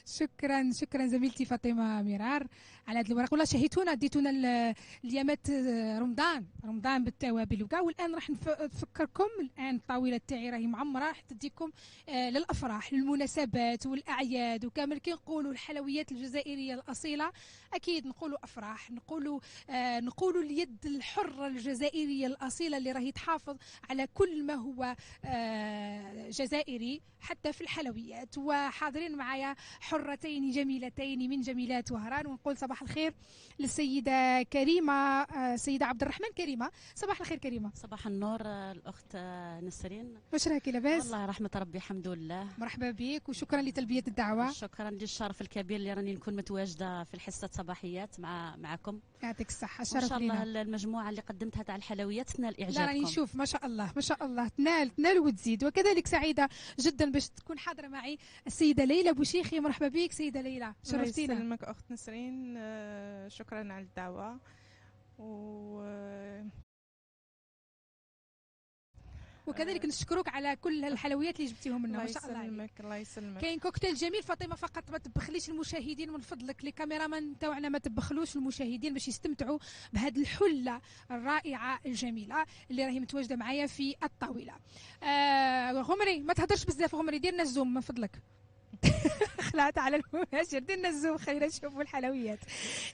شكرا شكرا زميلتي فاطمه مرار على هذا الورق. والله شهيتونا، ديتونا اليامات رمضان بالتوابل وكاع. والان راح نفكركم الان الطاوله تاعي راهي معمره، راح تديكم للافراح للمناسبات والاعياد وكامل. كي نقولوا الحلويات الجزائريه الاصيله اكيد نقولوا افراح، نقولوا اليد الحره الجزائريه الاصيله اللي راهي تحافظ على كل ما هو جزائري حتى في الحلويات. وحاضرين معايا حرتين جميلتين من جميلات وهران. ونقول صباح الخير للسيدة كريمة، سيدة عبد الرحمن كريمة. صباح الخير كريمة. صباح النور الأخت نسرين. واش راكي لاباس؟ والله رحمة ربي الحمد لله. مرحبا بك وشكرا لتلبية الدعوة. شكرا للشرف الكبير اللي راني نكون متواجدة في الحصة الصباحيات معكم. يعطيك الصحة، شرف شرف لينا. إن شاء لينا. الله المجموعة اللي قدمتها تاع الحلويات تنال إعجابكم. لا راني نشوف ما شاء الله ما شاء الله تنال وتزيد. وكذلك سعيدة جدا باش تكون حاضرة معي السيدة ليلى بوشيخي. مرحبا بك سيدة ليلى، شرفتينا. الله يسلمك أخت نسرين، شكرا على الدعوة. وكذلك نشكرك على كل الحلويات اللي جبتيهم لنا، ما شاء الله عليك. الله يسلمك. كاين كوكتيل جميل. فاطمه فقط ما تبخليش المشاهدين من فضلك، لي كاميرامان تاعنا ما تبخلوش المشاهدين باش يستمتعوا بهذه الحله الرائعه الجميله اللي راهي متواجده معايا في الطاوله. غمري ما تهضرش بزاف، غمري دير لنا الزوم من فضلك. خلعت على المباشر، ديرنا الزوم خلينا نشوفوا الحلويات.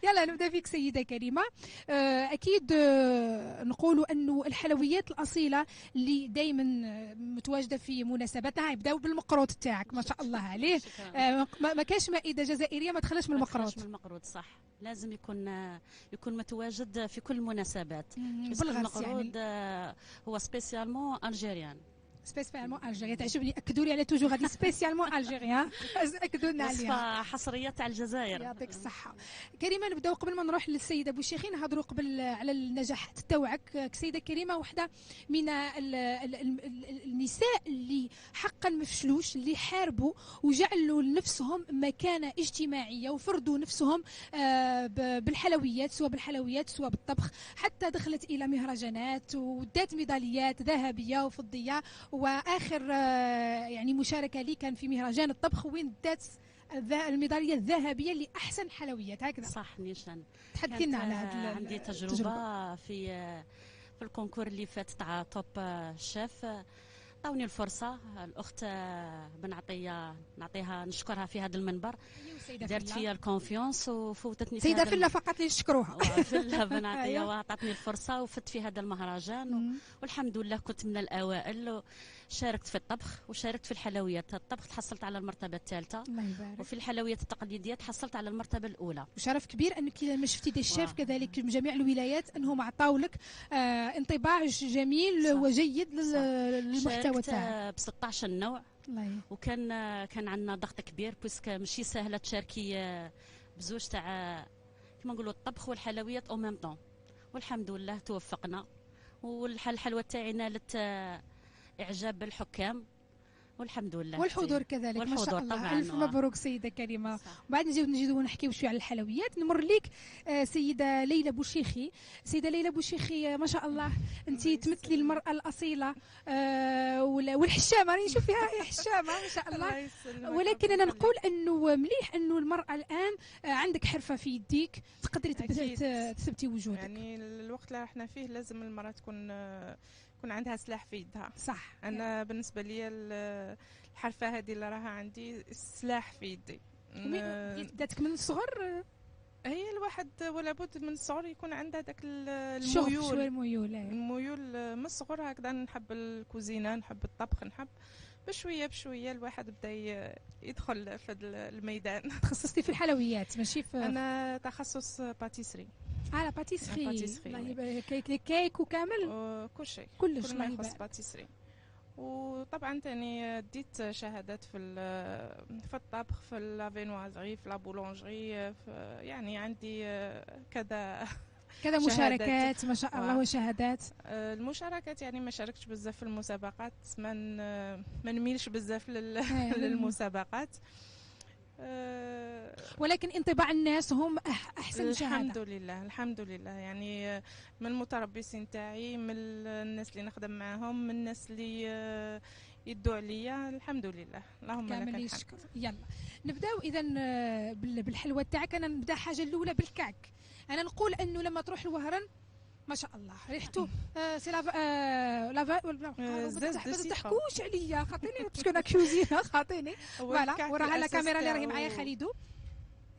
يلا نبدا فيك سيده كريمه. اكيد نقولوا انه الحلويات الاصيله اللي دائما متواجده في مناسباتها. يبداو بالمقروط تاعك ما شاء الله عليه. ما كاش مائده جزائريه ما تخلاش من المقروط. من المقروط صح، لازم يكون متواجد في كل المناسبات. بالغرس المقروط يعني. هو سبيسيالمون الجيريان. سبيسيالمون الجيريا. تعجبني، اكدوا لي على توجور هذه سبيسيالمون الجيريا، اكدوا لنا عليها. وصفه حصريه تاع الجزائر. يعطيك الصحه. كريمه نبداو قبل ما نروح للسيده بوشيخي نهضروا قبل على النجاحات تاعك. سيده كريمه وحده من النساء اللي حقا ما فشلوش، اللي حاربوا وجعلوا لنفسهم مكانه اجتماعيه وفرضوا نفسهم بالحلويات، سواء بالحلويات سواء بالطبخ. حتى دخلت الى مهرجانات ودات ميداليات ذهبيه وفضيه. واخر يعني مشاركه لي كان في مهرجان الطبخ وين دات الميداليه الذهبيه لاحسن حلويات. هكذا صح نيشان. تحدثي لنا على هذا. عندي تجربه في الكونكور اللي فات تاع توب شيف. عطاوني الفرصه الاخت بن عطيه، نعطيها نشكرها في هذا المنبر. دارت فيا الكونفيونس وفوتتني سيده فيلا فقط اللي نشكروها. فيلا بن عطيه وعطاتني الفرصه وفت في هذا المهرجان والحمد لله كنت من الاوائل. شاركت في الطبخ وشاركت في الحلويات. الطبخ تحصلت على المرتبه الثالثه، الله يبارك. وفي الحلويات التقليديه تحصلت على المرتبه الاولى. وشرف كبير انك لما شفتي دي الشيف كذلك من جميع الولايات انهم عطاو لك انطباع جميل صح. وجيد للمحتوى تاعك. ب 16 نوع. وكان عندنا ضغط كبير بويسك ماشي سهله تشاركي بزوج تاع كما نقولوا الطبخ والحلويات او ميم طون. والحمد لله توفقنا والحلوه تاعي نالت اعجاب الحكام والحمد لله. والحضور كذلك ما شاء الله. الف مبروك سيده كريمه. وبعد نجيو نحكيو شويه على الحلويات. نمر ليك سيده ليلى بوشيخي. سيده ليلى بوشيخي ما شاء الله انت تمثلي المراه الاصيله والحشامه. راني نشوف فيها هي حشامه ما شاء الله. ولكن انا نقول انه مليح انه المراه الان عندك حرفه في يديك تقدري تثبتي وجودك. يعني الوقت اللي احنا فيه لازم المراه تكون عندها سلاح في يدها. صح. انا بالنسبه لي الحرفه هذه اللي راها عندي سلاح في يدي. داتك من الصغر؟ هي الواحد ولا بد من الصغر يكون عنده داك الميول من الصغر. هكذا نحب الكوزينه، نحب الطبخ، نحب بشويه بشويه الواحد بدا يدخل في الميدان. تخصصتي في الحلويات ماشي في؟ انا تخصص باتيسري. لا باتيسري. الله يبارك. كيك وكامل كلش ما يخص باتيسري. وطبعا تاني ديت شهادات في الطبخ، في لافينوازري، في لابولونجري، يعني عندي كذا مشاركات ما شاء الله وشهادات. المشاركات يعني ما شاركتش بزاف في المسابقات، ما نميلش بزاف للمسابقات. ولكن انطباع الناس هم احسن شهاده. الحمد لله يعني من المتربصين تاعي، من الناس اللي نخدم معاهم، من الناس اللي يدوا عليا الحمد لله، اللهم لك كامل الحمد. الشكر. يلا نبداو اذا بالحلوى تاعك. انا نبدا حاجه الاولى بالكعك. انا نقول انه لما تروح الوهران ما شاء الله ريحته سي لافا ما تضحكوش عليا خاطيني باسكو انا كوزينه خاطيني فوالا وراها لا كاميرا اللي راهي معايا خالدو.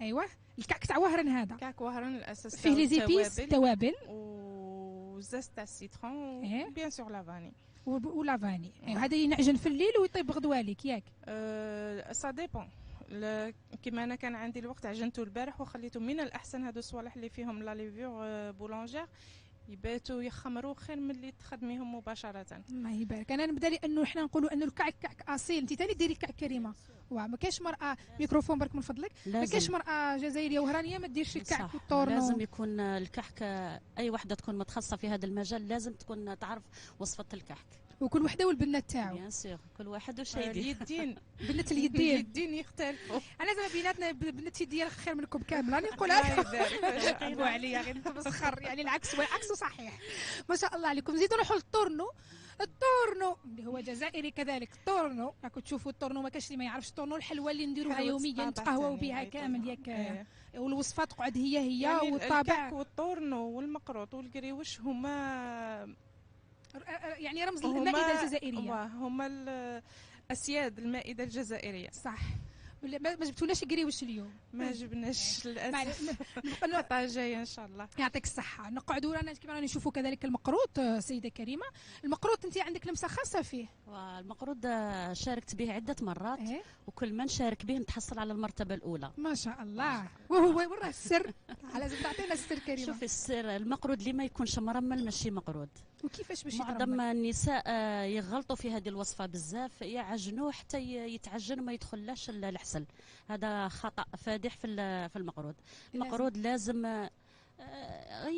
ايوا الكعك تاع وهران هذا كعك وهران الاساس فيه لي زيبيس التوابل وزاز تاع السيترون بيان سور لافاني ولافاني. هذا ينعجن في الليل ويطيب غدوالك ياك. سا ديبون. كيما انا كان عندي الوقت عجنته البارح وخليته من الاحسن. هادو الصوالح اللي فيهم لا ليفور بولونجير يباتوا يخمروا خير من اللي تخدميهم مباشره. الله يبارك. انا نبدا لانه حنا نقولوا انه الكعك كعك اصيل. انت ثاني ديري كعك كريمه. ما كاينش مراه ميكروفون برك من فضلك. ما كاينش مراه جزائريه وهرانيه ما ديرش الكعك والطورنو. لازم يكون الكحك اي وحده تكون متخصصه في هذا المجال لازم تكون تعرف وصفه الكحك. وكل وحده والبنات تاعو بيان سور كل واحد وش يدير. اليدين بنات اليدين اليدين يختلفوا. انا زعما بيناتنا بنات يدي خير منكم كامل راني نقولها لكم. عليا غير نتمسخر يعني العكس والعكس صحيح. ما شاء الله عليكم. زيدوا نروحوا للطورنو. الطورنو اللي هو جزائري كذلك. الطورنو راكم تشوفوا الطورنو ما كاش اللي ما يعرفش. الطورنو الحلوه اللي نديروها يوميا نتقهواو بها كامل ياك. والوصفات تقعد هي يعني والطابع. الكعك والطورنو والمقروط والقريوش هما يعني رمز المائده الجزائريه. هما الاسياد المائده الجزائريه. صح. ما جبتولناش قريوش اليوم. ما جبناش للاسف. القطعه جايه ان شاء الله. يعطيك الصحه. نقعدوا رانا كما راني نشوفوا كذلك المقروط. سيده كريمه المقروط انت عندك لمسه خاصه فيه. المقروط شاركت به عده مرات. وكل ما نشارك به نتحصل على المرتبه الاولى. ما شاء الله. وهو وين راه السر؟ لازم تعطينا السر كريمه. شوفي السر المقروط اللي ما يكونش مرمل ماشي مقروط. وكيفاش باش معظم النساء يغلطوا في هذه الوصفه بزاف يعجنوه حتى يتعجن وما يدخلش العسل. هذا خطا فادح في المقروط. المقروط لازم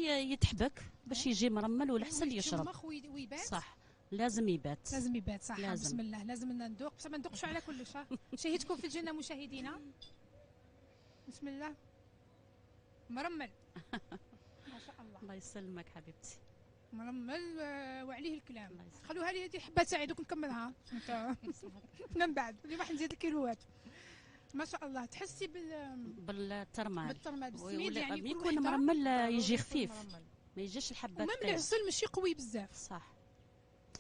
يتحبك باش يجي مرمل والعسل يشرب. صح لازم يبات. لازم يبات صح. لازم. بسم الله لازم ندوق بس ما ندوقش على كل شيء. شهيتكم في الجنه مشاهدينا. بسم الله مرمل. ما شاء الله. الله يسلمك حبيبتي. مرمل وعليه الكلام. خلوها لي هذه حبات سعيد ونكملها من بعد اللي راح نزيد الكيلوات. ما شاء الله. تحسي بالترمال بالسميد يعني يكون مرمل يجي خفيف ما يجيش الحبات. ومام العسل ماشي قوي بزاف. صح.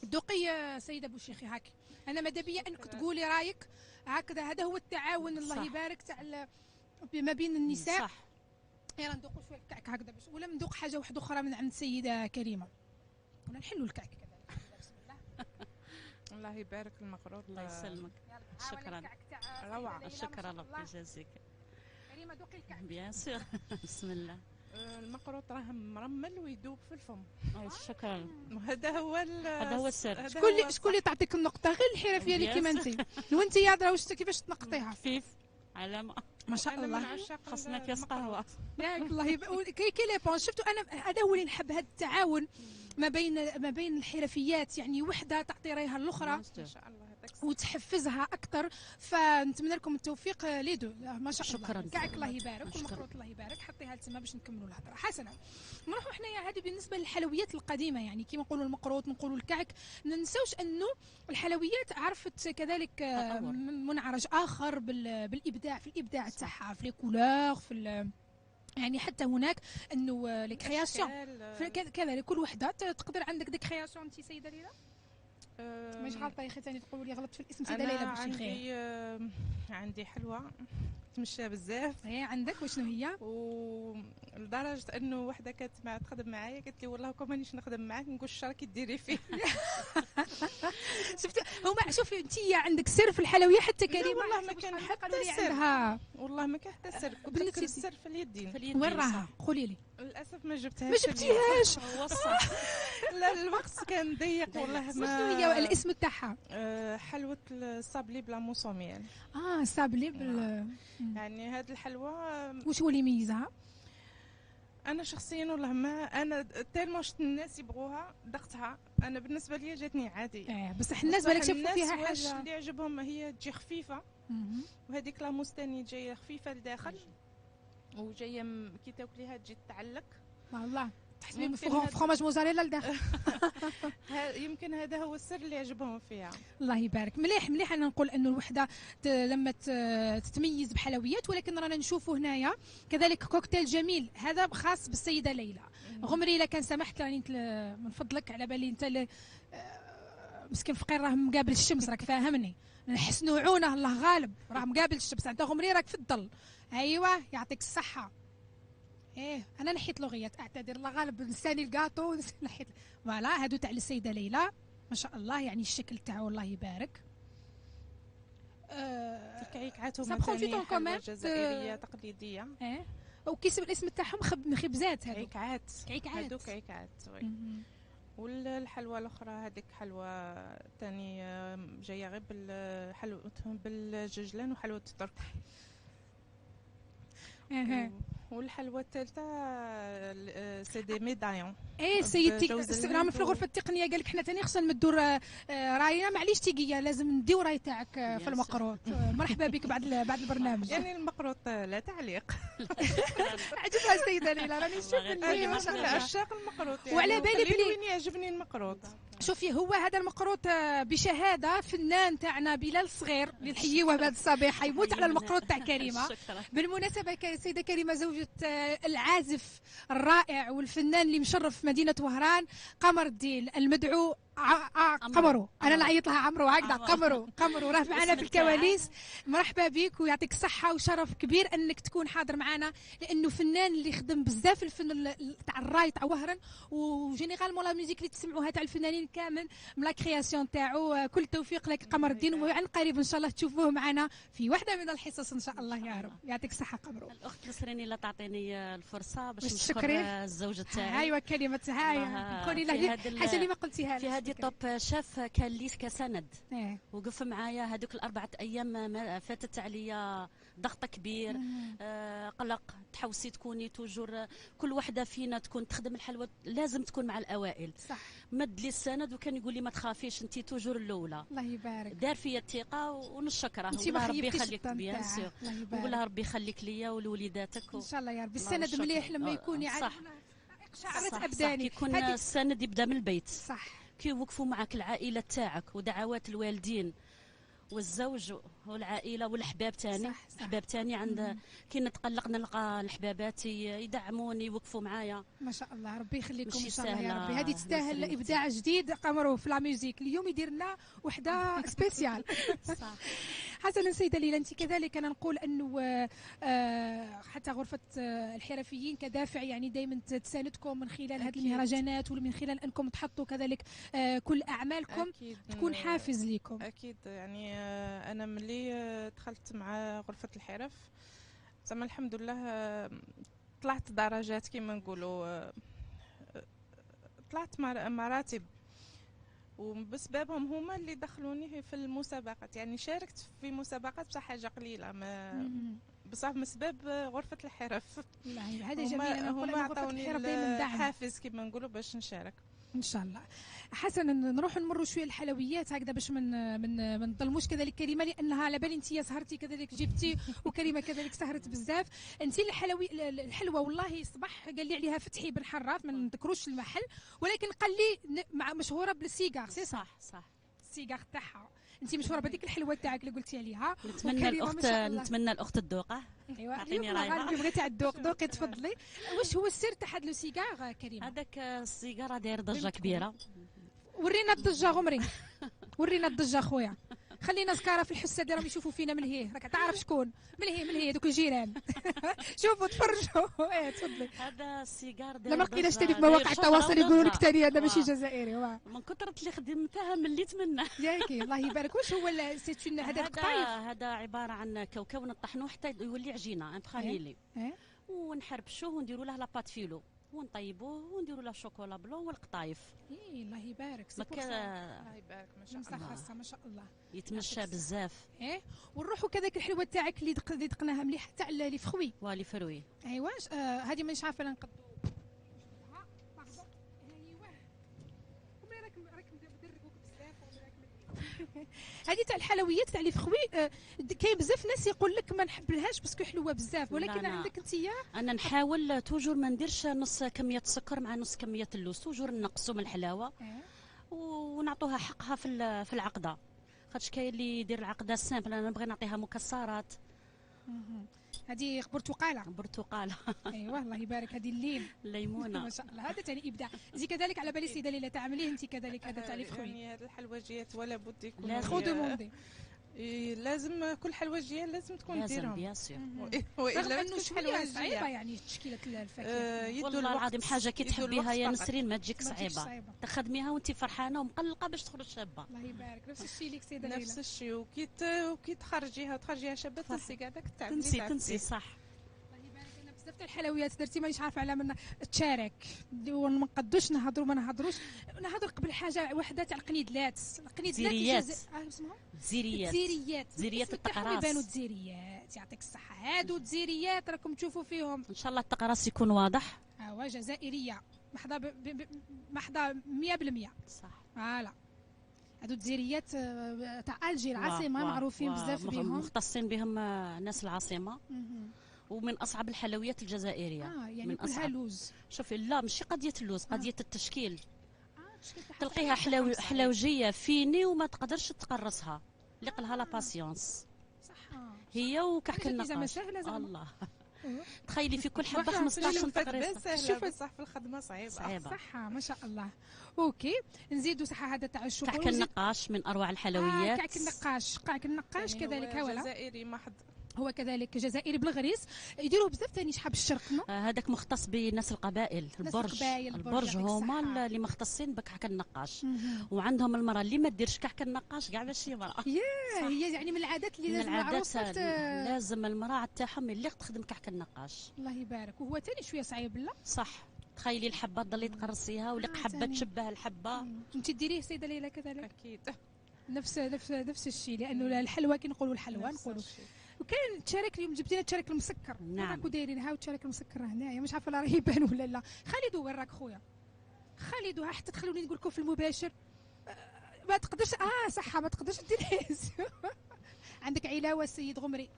دوقي سيده بوشيخي هاك. انا ماذا بيا انك تقولي رايك هكذا. هذا هو التعاون الله يبارك تاع ما بين النساء. صح. يلا ندوقوا شويه الكعك هكذا باش ولا ندوق حاجه واحده اخرى من عند السيده كريمه ولا نحلوا الكعك كذلك. بسم الله. الله يبارك المقروط. الله يسلمك. شكرا. روعه. شكرا الله يجازيك. كريمه دوقي الكعك. بيان سور. بسم الله. المقروط راه مرمل ويذوب في الفم. شكرا. وهذا هو السر. شكون اللي تعطيك النقطه غير الحرفيه اللي كيما انت. وانت يا درا واش كيفاش تنقطيها؟ خفيف علامه. ما شاء الله. خاصنا كاس قهوه. ياك الله يبارك. كي لي بون شفتوا انا هذا هو اللي نحب. هذا التعاون ما بين الحرفيات يعني وحده تعطي رايها الاخرى ما شاء الله وتحفزها اكثر. فنتمنى لكم التوفيق ليدو. ما شاء الله. شكرا. كعك الله يبارك والمقروط الله يبارك. حطيها لتما باش نكملوا الهضره. حسنا نروحوا حنايا. هذه بالنسبه للحلويات القديمه يعني كيما نقولوا المقروط نقولوا الكعك. ما ننساوش انه الحلويات عرفت كذلك منعرج اخر بالابداع في الابداع تاعها في لي كولور في يعني حتى هناك انه لي كرياسيون كذلك كل وحده تقدر عندك دي كرياسيون. انت سيده ليلى مش غلطه يا اخي ثاني تقولوا لي غلطت في الاسم. سيده ليلى بوشيخي. عندي حلوه تمشى بزاف. هي عندك وشنو هي؟ ولدرجه انه وحده كانت تخدم معايا قالت لي والله كون مانيش نخدم معاك نقول الشر كي ديري فيه. شفتي هما شوفي انت عندك سر في الحلويات حتى كريمه. والله ما كان حتى سر. والله ما كان حتى سر. كنت السر في اليدين. وين راها؟ قولي لي. للاسف ما جبتهاش. ما جبتيهاش. لا الوقت كان ضيق والله. ما شنو هي الاسم تاعها؟ حلوه الصابلي بلا موسوميال. صابلي يعني هذه الحلوى واش هو اللي يميزها؟ انا شخصيا والله ما انا تالمون شفت الناس يبغوها دقتها. انا بالنسبه لي جاتني عادي. بصح الناس بالك شافوا فيها حاجه اللي عجبهم هي تجي خفيفه. وهذيك لا موستاني جايه خفيفه لداخل وجايه كي تاكليها تجي تعلق. والله تحسبي فخوماج موزاريلا لداخل. يمكن هذا هو السر اللي يعجبهم فيها. الله يبارك. مليح انا نقول انه الوحده لما تتميز بحلويات، ولكن رانا نشوفوا هنايا كذلك كوكتيل جميل هذا خاص بالسيده ليلى. غمري الا كان سمحت راني من فضلك، على بالي انت مسكين فقير راه مقابل الشمس، راك فاهمني، نحسنوا عونه الله غالب، راه مقابل الشمس، انت غمري راك في الظل. ايوه يعطيك الصحه. ايه انا نحيت لغيات، اعتذر الله غالب، لساني الكاطو نحيت. فوالا هادو تاع السيده ليلى ما شاء الله، يعني الشكل تاعو الله يبارك. الكعكعات هما ثاني حلوى جزائريه تقليديه. ايه وكيسم الاسم تاعهم خبزات. هادو كعكعات. هادو كعكعات. والحلوى الاخرى هذيك حلوى ثاني جايه غير حلوتهم بالججلان وحلوه الترك. والحلوى الثالثه سي دي ميدايون. ايه سيدتي راهم في الغرفه التقنيه قال لك حنا ثاني خصنا نمدوا راينا، معليش تيقيه لازم نديو راي تاعك في المقروط. مرحبا بك بعد البرنامج. يعني المقروط لا تعليق. عجبها السيده ليلى، راني نشوف ما شاء الله عشاق المقروط يعني. وعلى بالي بلي وين يعجبني المقروط. شوفي هو هذا المقروط بشهاده فنان تاعنا بلال الصغير اللي نحييوه بهذا الصباح، يموت على المقروط تاع كريمه. بالمناسبه السيده كريمه زوجة العازف الرائع والفنان اللي مشرف مدينه وهران قمر الدين المدعو قمرو. انا نعيط لها عمرو هكذا. قمرو راه معنا في الكواليس. مرحبا بك ويعطيك الصحه وشرف كبير انك تكون حاضر معنا، لانه فنان اللي خدم بزاف الفن تاع الراي تاع وهران، وجينيرالمون لا ميوزيك اللي تسمعوها تاع الفنانين كامل من لا كرياسيون تاعو. كل توفيق لك قمر الدين، وعن قريب ان شاء الله تشوفوه معنا في واحده من الحصص ان شاء الله يا رب. يعطيك الصحه قمرو. الاخت نسريني لا تعطيني الفرصه باش نشكر الزوجه تاعي. ايوا كلمه هاي قولي له حاجه اللي ما قلتيها في هذه طوب شاف كان لي كسند. وقف معايا هذوك الأربعة أيام ما فاتت عليا ضغط كبير. قلق، تحوسي تكوني توجور كل وحده فينا تكون تخدم الحلوى لازم تكون مع الاوائل. صح. مد لي السند وكان يقول لي ما تخافيش انت توجور الاولى. الله يبارك. دار فيا الثقه ونشكره. ربي يخليك بيان سور. نقول لها ربي يخليك ليا ولوليداتك ان شاء الله يا ربي. السند مليح لما يكون يعرف شعرت ابداني. يكون السند يبدا من البيت. صح. كي يوقفوا معك العائله تاعك ودعوات الوالدين والزوج والعائله والاحباب تاني. احباب تاني عند كي نتقلق نلقى الحبابات يدعموني يوقفوا معايا. ما شاء الله ربي يخليكم ان شاء الله يا ربي. هذه تستاهل ابداع جديد قمروا في لا ميوزيك. اليوم يدير لنا وحده سبيسيال. صح. حسنا سيده ليلى، انت كذلك انا نقول انه حتى غرفه الحرفيين كدافع يعني دائما تساندكم من خلال هذه المهرجانات ومن خلال انكم تحطوا كذلك كل اعمالكم تكون حافز لكم. اكيد يعني انا ملي دخلت مع غرفه الحرف زعما الحمد لله طلعت درجات كما نقولوا، طلعت مراتب، وبسببهم هما اللي دخلوني في المسابقات. يعني شاركت في مسابقات بصح حاجه قليله بصح من سبب غرفه الحرف. هذا جميل. انا نقول هما عطاوني الحافز كما نقولوا باش نشارك ان شاء الله. حسنا نروح نمروا شويه الحلويات هكذا باش من نظلموش كذلك كريمه، لانها على بالي انت سهرتي كذلك جبتي وكريمه كذلك سهرت بزاف. انت الحلوى والله صباح قال لي عليها فتحي بن حراف، ما نذكروش المحل، ولكن قال لي مشهوره بالسيجار. صح السيجار تاعها. انت مشهوره بهذيك الحلوه تاعك اللي قلتي عليها. نتمنى الاخت الذوقه. ايوا عطيني رايها. بغيتي على الذوق ذوقي تفضلي. واش هو السر تاع هذا السيجار كريمه؟ هذاك السيجاره داير ضجه كبيره. ورينا الضجه غمري. ورينا الضجه خويا. خلينا زكاره في الحسه اللي راهم يشوفوا فينا من هي، راك تعرف شكون من هي دوك الجيران. شوفوا تفرجوا. تفضلي. هذا السيجار لا ما لقيناش ثاني في مواقع التواصل يقولوا لك ثاني هذا ماشي جزائري. من كثرة اللي خدمتها مليت منه. ياكي الله يبارك. واش هو هذا القطايف؟ هذا عباره عن كاوكاو نطحنوه حتى يولي عجينه انتخانيلي. ونحربشوه ونديروا له لاباط فيلو ونطيبوه ونديروا له شوكولا بلون والقطايف. الله يبارك. الله يبارك ما شاء الله. ما شاء الله يتمشى بزاف. ونروحوا كذاك الحلوه تاعك اللي دقناها مليحه تاع لي فخوي. والي فروي. ايوا هذه مانيش عارفه نقدو. ايوا راك مدربوك بزاف. هذه تاع الحلويات تاع لي فخوي، كاين بزاف ناس يقول لك ما نحبلهاش باسكو حلوه بزاف، ولكن عندك انت انا نحاول توجور ما نديرش نص كميه السكر مع نص كميه اللوز، توجور نقصوا من الحلاوه ونعطوها حقها في العقده، خاطش كاين اللي يدير العقده سامبل، انا نبغي نعطيها مكسرات. هذه برتقاله ايوه الله يبارك، هذه الليمونه ما شاء الله، هذا ثاني ابداع. زي كذلك على بالي سيده ليلى تعمليه انت كذلك هذا تاع لي فخوي. يعني هذه الحلويات ولا بد يكون لازم دوموندي، لازم كل حلويات لازم تكون ديرهم بيان سور، والا انه شويه صعيبه يعني تشكيله الفاكهه. والله العظيم حاجه كي تحبيها يا نسرين ما تجيك صعيبه، تخدميها وانت فرحانه ومقلقه باش تخرج شابه. الله يبارك، نفس الشيء ليك سيده ليلى، نفس الشيء، وكي تخرجيها شابه تنسي كاع داك التعب، تنسي صح. بزاف تاع الحلويات درتي مانيش عارفه على من تشارك، وما نقدوش نهضروا ما نهضروش، نهضر قبل حاجه واحده تاع القنيدلات اسمهم زيريات التقراص، يبانوا تزيريات، يعطيك الصحه، هادو تزيريات راكم تشوفوا فيهم ان شاء الله التقراص يكون واضح. جزائريه محضه 100% صح. فوالا هادو تزيريات تاع الجي العاصمه، معروفين بزاف بهم، مختصين بهم ناس العاصمه، ومن اصعب الحلويات الجزائريه. يعني من كلها لوز. شوفي لا ماشي قضيه اللوز، قضيه التشكيل. تلقيها حلوجيه فيني وما تقدرش تقرصها، اللي قالها لا باسيونس صح. هي وكحك النقاش الله تخيلي في كل حبه 15 تقريصه. شوفي صح في الخدمه صعيبه صح ما شاء الله. اوكي نزيدوا صح هذا تاع الشوكولا، كعك النقاش من اروع الحلويات. كعك النقاش يعني كذلك هو جزائري محض، هو كذلك جزائري بالغريس، يديروه بزاف ثاني شحال بالشرق. هذاك مختص بناس القبائل، البرج هما اللي مختصين بكعك النقاش، وعندهم المراه اللي ما ديرش كعك النقاش كاع ماشي مراه. هي يعني من العادات اللي لازم المراه تاعهم اللي تخدم كعك النقاش. الله يبارك، وهو ثاني شويه صعيب لا صح. تخيلي الحبه تضلي تقرصيها ولا حبه تشبه الحبه. انت ديريه سيده ليلى كذلك؟ اكيد نفس الشيء، لانه الحلوى كي نقولوا الحلوى نقولوا. وكاين تشارك اليوم جبتينا تشارك المسكر. نعم. راكو دايرينها وتشارك المسكر هنايا، مش عارفه لا راه يبان ولا لا. خالد وين راك خويا؟ خالد حتى تخلوني نقول لكم في المباشر ما تقدرش صح ما تقدرش دير عندك علاوه السيد غمري،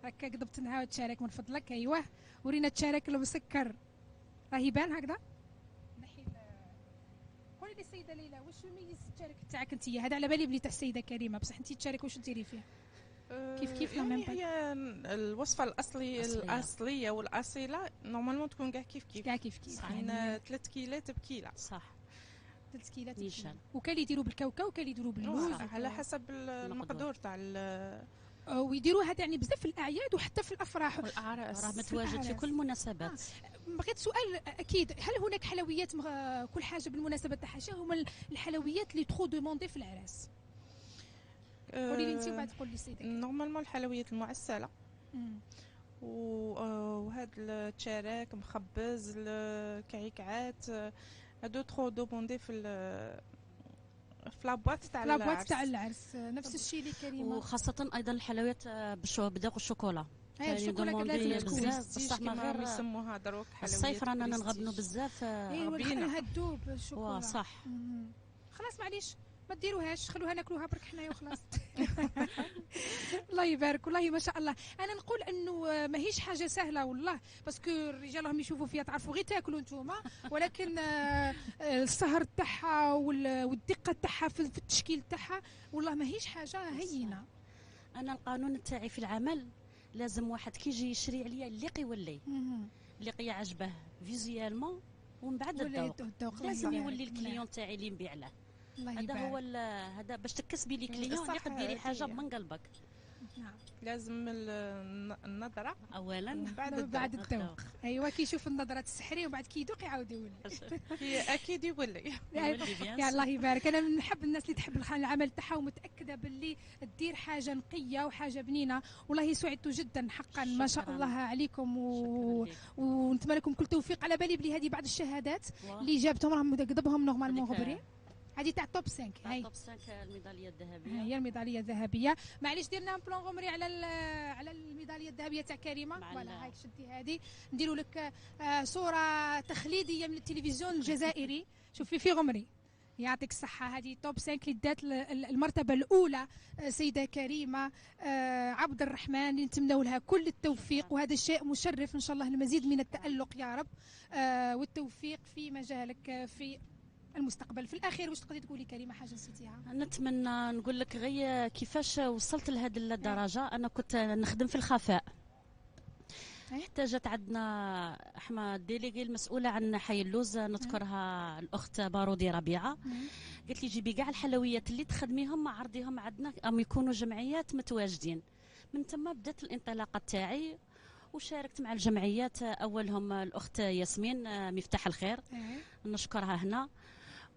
هكا قضبتنها وتشارك من فضلك. ايوه ورينا تشارك المسكر، راه يبان هكذا. قولي لي السيده ليلى واش يميز التشارك تاعك انت؟ هذا على بالي بلي تاع السيده كريمه، بصح انت تشارك واش ديري فيه؟ كيف يعني هي الوصفه الاصليه والاصيله نورمالمون تكون كاع كيف يعني 3 كيلات بكيله. صح 3 كيلات نيشان. وكاين اللي يديروا بالكاوكاو وكاين اللي يديروا باللوز على حسب المقدور تاع ويديروا هذا يعني بزاف في الاعياد وحتى في الافراح والاعراس، راه متواجد في كل المناسبات. بغيت سؤال اكيد، هل هناك حلويات كل حاجه بالمناسبه تاعها؟ شنو هما الحلويات اللي تخو دوموندي في العراس؟ قولي لي انت وبعد تقول لي سيدك. نورمالمون الحلويات المعسله وهاد التشارك مخبز الكعكات هادو تخو دوموندي في لابواط تاع العرس. نفس الشيء اللي كريمه، وخاصه ايضا الحلويات بداق الشوكولا. الشوكولا لازم بزاف بصح ما غير يسموها دروك حلويات الصيف رانا نغبنوا بزاف. ايوا هدوب الشوكولا صح. خلاص معليش ما ديروهاش، خلوها ناكلوها برك حنايا وخلاص. الله يبارك والله ما شاء الله. انا نقول انه ماهيش حاجه سهله والله، باسكو الرجال راهم يشوفوا فيها تعرفوا غير تاكلوا نتوما، ولكن السهر تاعها والدقه تاعها في التشكيل تاعها والله ماهيش حاجه هينه. انا القانون تاعي في العمل لازم واحد كي يجي يشري عليا اللي يولي اللي يعجبه فيزيالمون ومن بعد الذوق لازم يولي الكليون تاعي اللي نبيع له. هذا هو هذا باش تكسبي لي كليون اللي قديري حاجه من قلبك. نعم لازم النظره اولا بعد الذوق. ايوا كي يشوف النظره السحريه وبعد كي يذوق يعاود يولي. اكيد يولي. يا الله يبارك. انا نحب الناس اللي تحب العمل تاعها ومتاكده باللي تدير حاجه نقيه وحاجه بنينه. والله سعدت جدا حقا ما شاء الله عليكم ونتمنى لكم كل توفيق. على بالي بلي هذه بعض الشهادات اللي جابتهم راهم قضبهم نورمالمون غبري. هذه تاع توب 5 هاي توب 5 الميداليه الذهبيه. هي الميداليه الذهبيه. معليش درنا بلون غمري على الميداليه الذهبيه تاع كريمه. فوالا هاي شدي هذه نديروا لك صوره تخليديه من التلفزيون الجزائري. شوفي في غمري يعطيك الصحة. هذه توب 5 اللي دات المرتبة الأولى سيدة كريمة عبد الرحمن، اللي نتمنوا لها كل التوفيق، وهذا الشيء مشرف إن شاء الله، المزيد من التألق يا رب والتوفيق في مجالك في المستقبل. في الأخير واش تقدري تقولي كريمة حاجة نسيتيها؟ نتمنى نقول لك غير كيفاش وصلت لهذه الدرجة. أنا كنت نخدم في الخفاء حتى جات عندنا احنا ديليغي المسؤوله عن حي اللوز، نذكرها الاخت بارودي ربيعه، قالت لي جيبي كاع الحلويات اللي تخدميهم عرضيهم عندنا ام يكونوا جمعيات متواجدين. من تما بدات الانطلاقه تاعي وشاركت مع الجمعيات، اولهم الاخت ياسمين مفتاح الخير نشكرها هنا،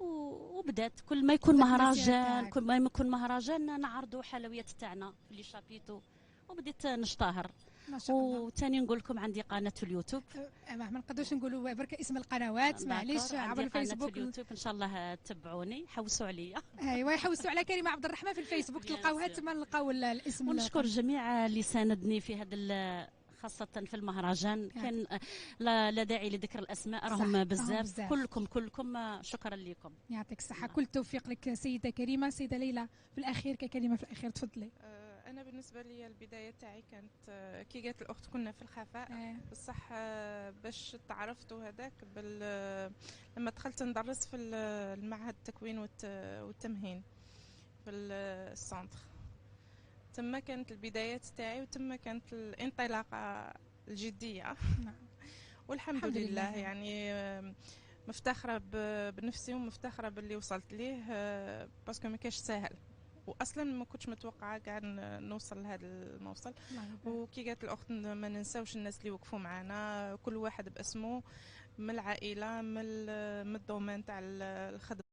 وبدات كل ما يكون مهرجان نعرضوا حلويات تاعنا في لي شابيتو، وبديت نشتهر. وثاني نقول لكم عندي قناه في اليوتيوب، ما نقدروش نقولوا برك اسم القنوات معليش، عبر الفيسبوك في اليوتيوب ان شاء الله تتبعوني، حوسوا عليا. ايوا يحوسوا على كريمه عبد الرحمن في الفيسبوك تلقاوها تما، نلقاو الاسم. ونشكر جميع اللي ساندني في هذا خاصة في المهرجان، كان لا داعي لذكر الأسماء، راهم بزاف. كلكم شكرا لكم. يعطيك الصحة، كل التوفيق لك سيدة كريمة. سيدة ليلى في الأخير ككلمة في الأخير تفضلي. أنا بالنسبة لي البداية تاعي كانت كي قالت الأخت كنا في الخفاء بصح باش تعرفت هذاك لما دخلت ندرس في المعهد التكوين والتمهين في السنتر، تما كانت البدايات تاعي وتما كانت الانطلاقة الجدية. والحمد لله يعني مفتخرة بنفسي ومفتخرة باللي وصلت ليه، باسكو ما كاش ساهل، واصلا ما كنتش متوقعه كاع نوصل لهذا الموصل. وكي قالت الاخت ما ننساوش الناس اللي وقفوا معنا، كل واحد باسمه، من العائله، من الدومين تاع الخدمه.